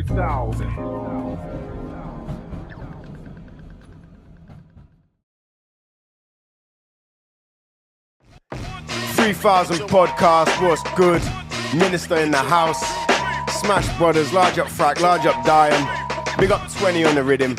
3000. 3000 podcast, what's good? Minister in the house. Smash Brothers, large up Frack, large up Diam. Big up 20 on the rhythm.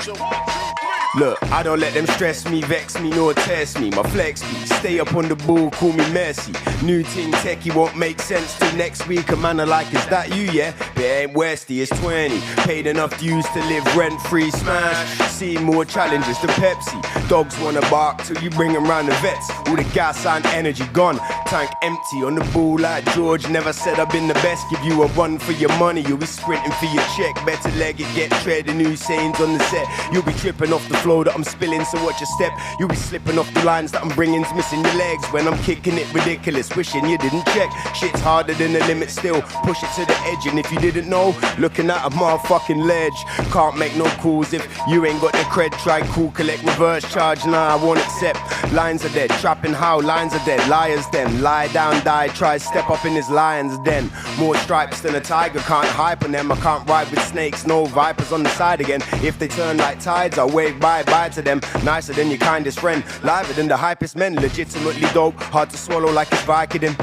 Look, I don't let them stress me, vex me, nor test me. My flex me, stay up on the ball, call me Messi. New ting techie won't make sense till next week. A man are like, is that you, yeah? But it ain't Westy, it's 20. Paid enough dues to live rent-free, smash. Seen more challenges than Pepsi. Dogs wanna bark till you bring them round the vets. All the gas and energy gone. Tank empty on the ball like George. Never said I've been the best. Give you a run for your money, you'll be sprinting for your check. Better leg it, get treading new sayings on the set. You'll be tripping off the flow that I'm spilling, so watch your step. You'll be slipping off the lines that I'm bringing, missing your legs when I'm kicking it ridiculous, wishing you didn't check. Shit's harder than the limit still, push it to the edge, and if you didn't know, looking at a motherfucking ledge. Can't make no calls if you ain't got the cred. Try cool, collect reverse charge, nah, I won't accept. Lines are dead, trapping how, lines are dead. Liars them, lie down, die, try step up in his lion's den. More stripes than a tiger, can't hype on them. I can't ride with snakes, no vipers on the side again. If they turn like tides, I'll wave bye to them. Nicer than your kindest friend, liver than the hypest men. Legitimately dope, hard to swallow like it's Vicodin.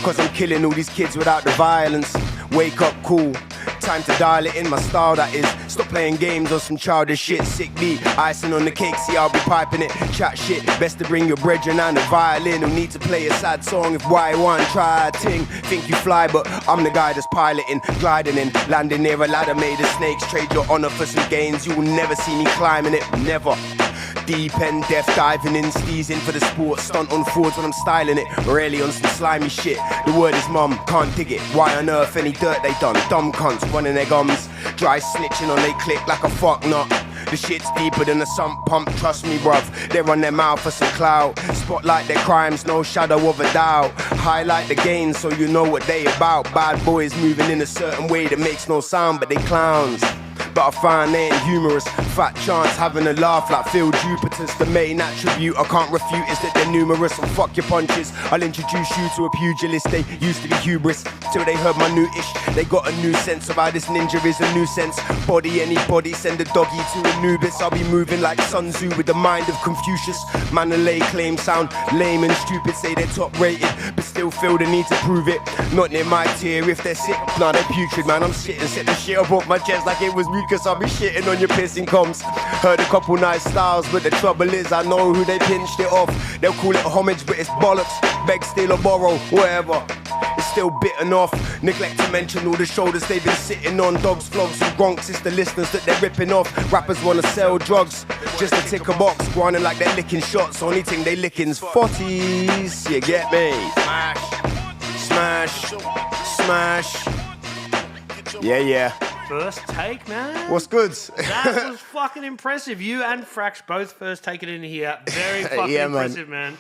Cause I'm killing all these kids without the violence. Wake up cool, time to dial it in, my style that is. Stop playing games on some childish shit. Sick beat, icing on the cake, see I'll be piping it. Chat shit, best to bring your brethren and a violin. Who need to play a sad song if Y1 try a ting. Think you fly but I'm the guy that's piloting. Gliding in, landing near a ladder made of snakes. Trade your honor for some gains, you will never see me climbing it, never. Deep end, death diving in, steezing for the sport. Stunt on forwards when I'm styling it, really on some slimy shit. The word is mum, can't dig it. Why on earth any dirt they done? Dumb cunts running their gums, dry snitching on they click like a fuck nut. The shit's deeper than a sump pump, trust me bruv. They run their mouth for some clout. Spotlight their crimes, no shadow of a doubt. Highlight the gains so you know what they about. Bad boys moving in a certain way that makes no sound, but they clowns. But I find they ain't humorous. Fat chance having a laugh like Phil Jupiter's the main attribute I can't refute is that they're numerous. And fuck your punches, I'll introduce you to a pugilist. They used to be hubris till they heard my new ish. They got a new sense of how this ninja is a nuisance. Body anybody, send a doggy to Anubis. I'll be moving like Sun Tzu with the mind of Confucius. Manolay claim sound lame and stupid, say they're top rated, but still feel the need to prove it. Not near my tier if they're sick, nah they're putrid man. I'm shitting, set the shit up off my chest like it was mucus. I'll be shitting on your pissing comms. Heard a couple nice styles, but the trouble is I know who they pinched it off. They'll call it homage, but it's bollocks. Beg, steal or borrow, whatever. It's still bitten off. Neglect to mention all the shoulders they've been sitting on. Dogs, flogs and gronks, it's the listeners that they're ripping off. Rappers wanna sell drugs, just to tick a box. Grinding like they're licking shots, only thing they licking's 40s. You get me? Smash, smash, smash. Yeah. First take, man. What's good? That was fucking impressive. You and Frax both first take it in here. Very fucking impressive, man.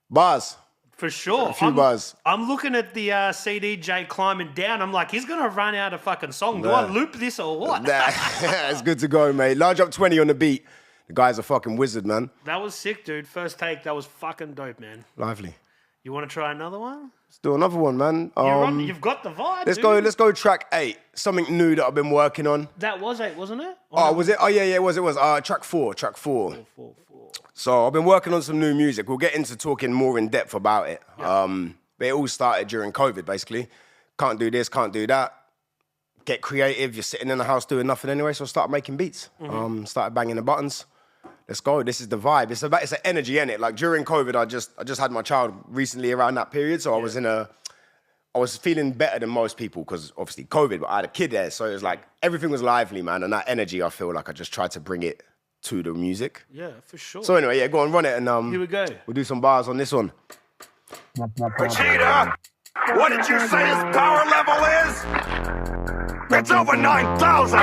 Bars. For sure. A few bars. I'm looking at the CDJ climbing down. I'm like, he's going to run out of fucking song. Do I loop this or what? It's good to go, mate. Large up 20 on the beat. The guy's a fucking wizard, man. That was sick, dude. First take. That was fucking dope, man. Lively. You want to try another one? Let's do another one, man. You've got the vibe, Let's go track 8. Something new that I've been working on. That was 8, wasn't it? Was it? Oh, yeah, it was. Track 4. Four. So I've been working on some new music. We'll get into talking more in depth about it. Yeah. But it all started during COVID, basically. Can't do this, can't do that. Get creative. You're sitting in the house doing nothing anyway, so I started making beats. Started banging the buttons. Let's go. This is the vibe. It's an energy, innit? Like during COVID, I just had my child recently around that period, so I was feeling better than most people because obviously COVID, but I had a kid there, so it was like everything was lively, man, and that energy, I feel like I just tried to bring it to the music. Yeah, for sure. So anyway, go on, run it, and here we go. We'll do some bars on this one. Vegeta, what did you say his power level is? It's over 9,000.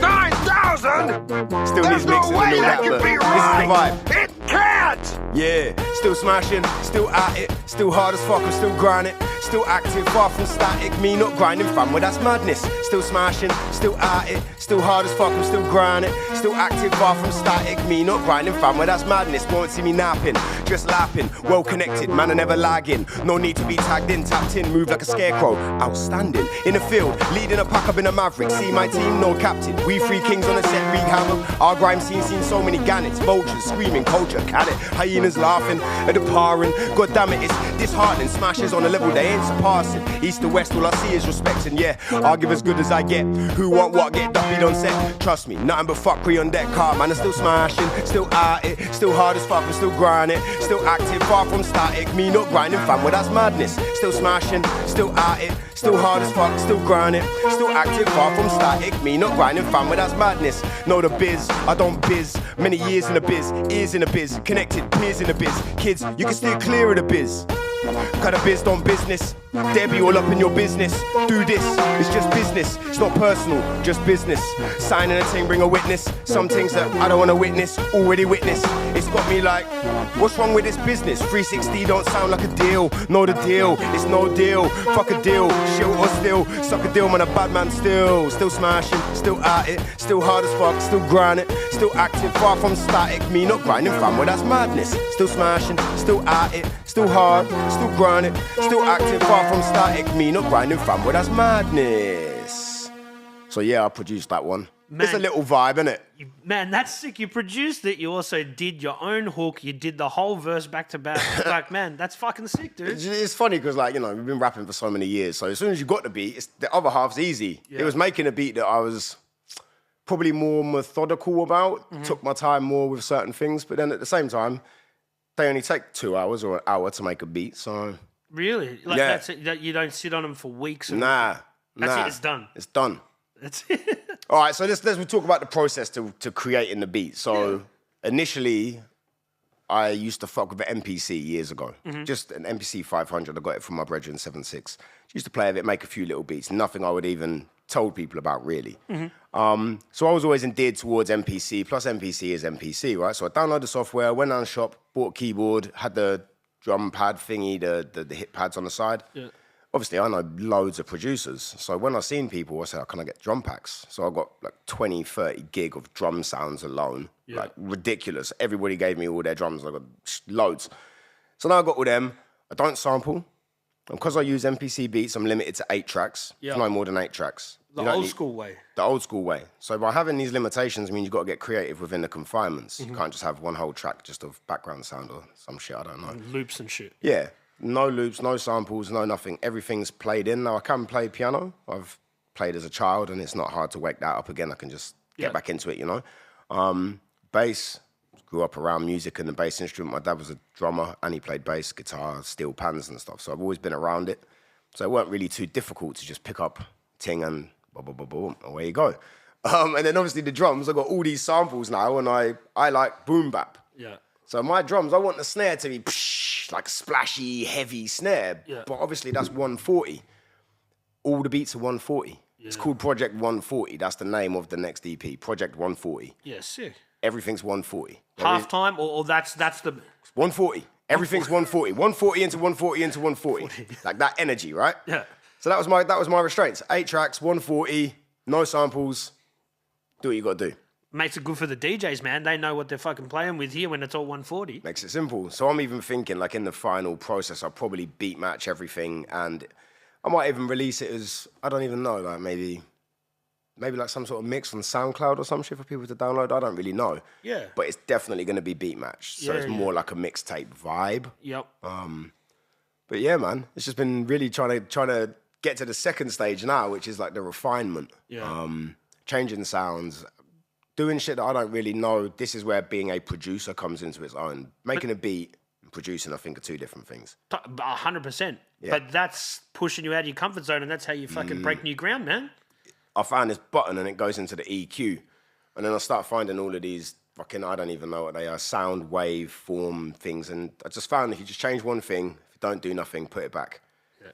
9,000? Still needs mixing and all that, but this is the vibe. It can! that? Yeah, still smashing, still at it, still hard as fuck, I'm still grinding. Still active, far from static, me not grinding, fam, well that's madness. Still smashing, still at it, still hard as fuck, I'm still grinding. Still active, far from static, me not grinding, fam, well that's madness. Won't see me napping, just lapping, well connected, man I never lagging. No need to be tagged in, tapped in, move like a scarecrow. Outstanding, in the field, leading a pack up in a maverick. See my team, no captain, we three kings on the set, wreak havoc. Our grime scene seen so many gannets, vultures screaming, culture, cat it. Hyenas laughing at the parring, god damn it, it's disheartening. Smashes on a level they ain't surpassing. East to west, all I see is respect, and yeah, I'll give as good as I get. Who want what, get duffy on set. Trust me, nothing but fuckery on deck. Car man, I'm still smashing, still at it, still hard as fuck, I'm still grinding. Still active, far from static, me not grinding, fam, well that's madness. Still smashing, still at it, still hard as fuck, still grinding. Still active, far from static, me not grinding, fam, well that's madness. Know the biz, I don't biz. Many years in the biz, ears in the biz, connected peers in the biz. Kids, you can steer clear of the biz. Cut a biz, don't business. They be all up in your business. Do this, it's just business. It's not personal, just business. Signing a thing, bring a witness. Some things that I don't wanna witness, already witnessed. It's got me like, what's wrong with this business? 360 don't sound like a deal. Know the deal, it's no deal. Fuck a deal, shit or still. Suck a deal, man, a bad man still. Still smashing, still at it. Still hard as fuck, still grinding. Still active, far from static. Me not grinding, fam, well that's madness. Still smashing, still at it. Still hard, still grinding. Still active, far from static. Me not grinding, fam, well that's madness. So yeah, I produced that one. Man, it's a little vibe, innit? Man, that's sick. You produced it. You also did your own hook. You did the whole verse back to back. Like, man, that's fucking sick, dude. It's funny because, like, you know, we've been rapping for so many years. So as soon as you got the beat, the other half's easy. Yeah. It was making a beat that I was probably more methodical about. Mm-hmm. Took my time more with certain things. But then at the same time, they only take 2 hours or an hour to make a beat. So really, like yeah. That's it. You don't sit on them for weeks. Nah, that's it. It's done. It's done. That's it. All right, so let's talk about the process to creating the beat. So initially, I used to fuck with an MPC years ago. Mm-hmm. Just an MPC 500. I got it from my brethren 7.6. Used to play with it, make a few little beats. Nothing I would even told people about, really. Mm-hmm. So I was always endeared towards MPC. Plus MPC is MPC, right? So I downloaded the software, went down the shop, bought a keyboard, had the drum pad thingy, the hit pads on the side. Yeah. Obviously, I know loads of producers. So when I seen people, I said, oh, can I get drum packs? So I got like 20, 30 gig of drum sounds alone. Yeah. Like ridiculous. Everybody gave me all their drums. I got loads. So now I got all them. I don't sample. And because I use MPC beats, I'm limited to 8 tracks. Yeah. No more than 8 tracks. The old school way. The old school way. So by having these limitations, I mean, you've got to get creative within the confinements. Mm-hmm. You can't just have one whole track just of background sound or some shit, I don't know. And loops and shit. Yeah. No loops, no samples, no nothing. Everything's played in. Now, I can play piano. I've played as a child, and it's not hard to wake that up again. I can just get back into it, you know. Bass, grew up around music and the bass instrument. My dad was a drummer, and he played bass, guitar, steel pans and stuff. So I've always been around it. So it weren't really too difficult to just pick up ting and boom, boom, boom, boom, away you go. And then obviously the drums, I've got all these samples now, and I like boom bap. Yeah. So my drums, I want the snare to be like a splashy, heavy snare. Yeah. But obviously that's 140. All the beats are 140. Yeah. It's called Project 140. That's the name of the next EP, Project 140. Yeah, sick. Everything's 140. Halftime, or that's the... 140. Everything's 140. 140 into 140 into 140. Like that energy, right? Yeah. So that was my restraints. 8 tracks, 140, no samples. Do what you got to do. Makes it good for the DJs, man. They know what they're fucking playing with here when it's all 140. Makes it simple. So I'm even thinking, like, in the final process, I'll probably beat match everything, and I might even release it as, I don't even know, like maybe like some sort of mix on SoundCloud or some shit for people to download. I don't really know. Yeah. But it's definitely going to be beat matched. So it's more like a mixtape vibe. Yep. But yeah, man, it's just been really trying to get to the second stage now, which is like the refinement. Yeah. Changing sounds, doing shit that I don't really know. This is where being a producer comes into its own. Making a beat and producing, I think, are 2 different things. 100%. Yeah. But that's pushing you out of your comfort zone, and that's how you fucking break new ground, man. I found this button, and it goes into the EQ. And then I start finding all of these fucking, I don't even know what they are, sound, wave, form things. And I just found if you just change one thing, if you don't do nothing, put it back.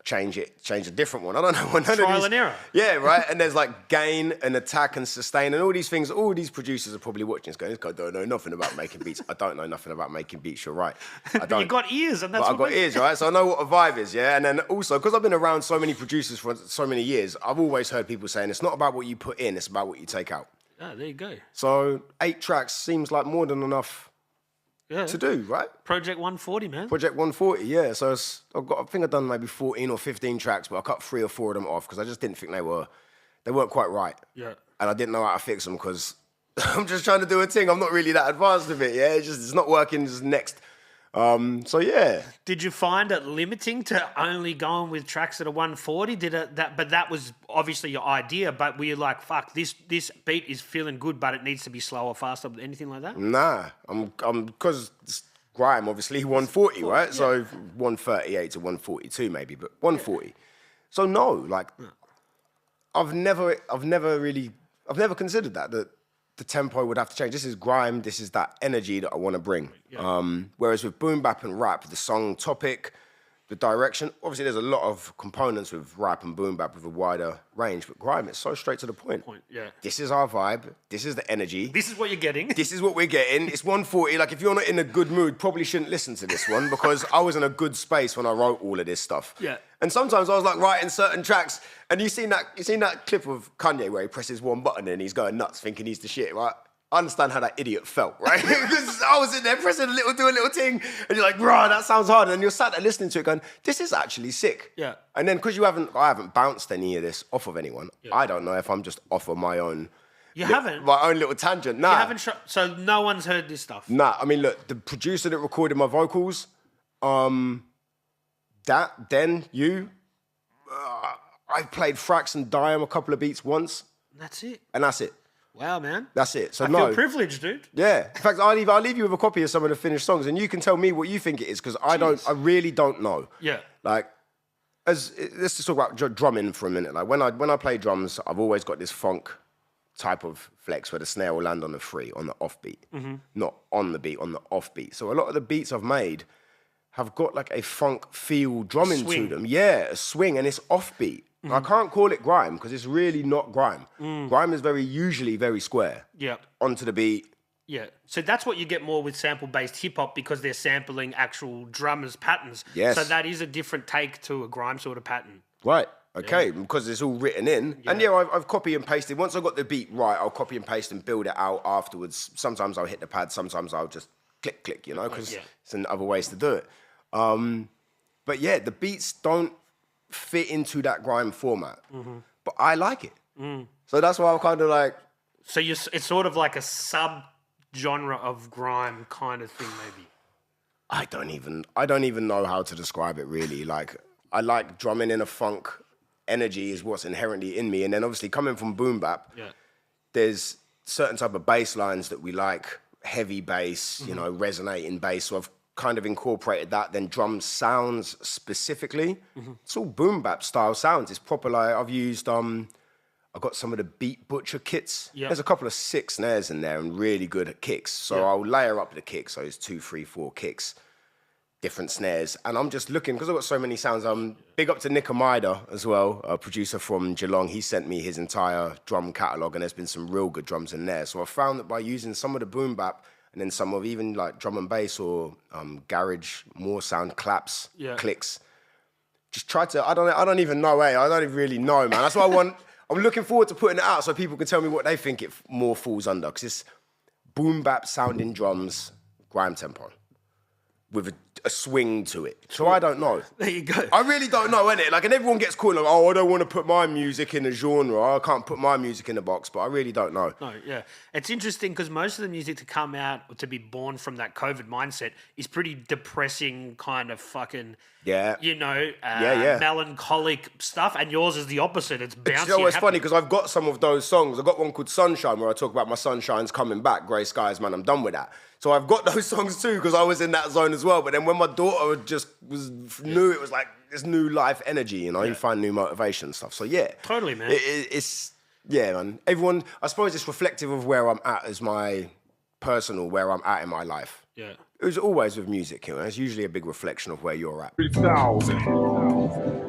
change a different one. I don't know. Trial and error. Yeah, right. And there's like gain and attack and sustain and all these things. All these producers are probably watching this going, this guy don't know nothing about making beats. I don't know nothing about making beats. You're right. I don't. You got ears, and that's But I've got ears, right? So I know what a vibe is, yeah? And then also, because I've been around so many producers for so many years, I've always heard people saying it's not about what you put in, it's about what you take out. Ah, there you go. So 8 tracks seems like more than enough to do, right? Project 140, man. Project 140, yeah. So I think I've done maybe 14 or 15 tracks, but I cut 3 or 4 of them off because I just didn't think they weren't quite right. Yeah. And I didn't know how to fix them because I'm just trying to do a thing. I'm not really that advanced with it, yeah? It's not working, it's next. So yeah. Did you find it limiting to only going with tracks that are 140? But that was obviously your idea. But were you like, fuck, this beat is feeling good, but it needs to be slower, faster, anything like that? Nah, I'm because grime obviously 140, right? Yeah. So 138 to 142 maybe, but 140. So no, like I've never considered that the tempo would have to change. This is grime. This is that energy that I want to bring. Yeah. Whereas with boom bap and rap, the song topic, the direction, obviously there's a lot of components with rap and boom bap with a wider range, but grime, it's so straight to the point. Yeah. This is our vibe. This is the energy. This is what you're getting. This is what we're getting. It's 140. Like, if you're not in a good mood, probably shouldn't listen to this one because I was in a good space when I wrote all of this stuff. Yeah. And sometimes I was like writing certain tracks, and you seen that clip of Kanye where he presses one button and he's going nuts, thinking he's the shit, right? I understand how that idiot felt, right? Because I was in there pressing do a little thing, and you're like, bro, that sounds hard. And you're sat there listening to it going, this is actually sick. Yeah. And then because I haven't bounced any of this off of anyone, I don't know if I'm just off of my own. You haven't? My own little tangent. Nah. You haven't so no one's heard this stuff? Nah, I mean, look, the producer that recorded my vocals, I played Frax and Dime a couple of beats once. That's it? And that's it. Wow, man. That's it. So I feel privileged, dude. Yeah. In fact, I'll leave you with a copy of some of the finished songs, and you can tell me what you think it is, because I really don't know. Yeah. Like, let's just talk about drumming for a minute. Like, when I play drums, I've always got this funk type of flex where the snare will land on the free, on the offbeat, not on the beat, on the offbeat. So a lot of the beats I've made have got like a funk feel drumming to them. Yeah, a swing, and it's offbeat. I can't call it grime because it's really not grime. Grime is usually very square. Yeah. Onto the beat. Yeah. So that's what you get more with sample-based hip-hop because they're sampling actual drummers' patterns. Yes. So that is a different take to a grime sort of pattern. Right. Okay, because it's all written in. Yeah. And I've copy and pasted. Once I've got the beat right, I'll copy and paste and build it out afterwards. Sometimes I'll hit the pad, sometimes I'll just click, because it's other ways to do it. But yeah, the beats don't fit into that grime format. But I like it. So that's why I'm kind of like... So it's sort of like a sub-genre of grime kind of thing, maybe. I don't even know how to describe it, really. Like, I like drumming in a funk. Energy is what's inherently in me. And then obviously coming from boom bap, there's certain type of bass lines that we like, heavy bass, resonating bass. So I've kind of incorporated that. Then drum sounds specifically. It's all boom bap style sounds. It's proper, like I've used, I've got some of the Beat Butcher kits. There's a couple of 6 snares in there and really good at kicks. So I'll layer up the kicks. So it's 2, 3, 4 kicks. Different snares, and I'm just looking because I've got so many sounds. Big up to Nick Amida as well, a producer from Geelong. He sent me his entire drum catalogue, and there's been some real good drums in there. So I found that by using some of the boom bap and then some of even like drum and bass or garage, more sound claps, clicks. Just try to. I don't even know. I don't even really know, man. That's what I want. I'm looking forward to putting it out so people can tell me what they think it more falls under, because it's boom bap sounding drums, grime tempo, with a swing to it. So I don't know. There you go. I really don't know, innit? Like, and everyone gets cool, like, I don't want to put my music in a genre. I can't put my music in a box, but I really don't know. No, yeah. It's interesting because most of the music to come out, or to be born from that COVID mindset, is pretty depressing kind of fucking, melancholic stuff. And yours is the opposite. It's bouncy. It's funny because I've got some of those songs. I've got one called Sunshine where I talk about my sunshine's coming back. Grey skies, man, I'm done with that. So I've got those songs too because I was in that zone as well. But then when my daughter knew it was like this new life energy, you find new motivation and stuff. So yeah. Totally, man. It's man. Everyone, I suppose it's reflective of where I'm at as my personal, where I'm at in my life. Yeah. It was always with music, It's usually a big reflection of where you're at. 3,000.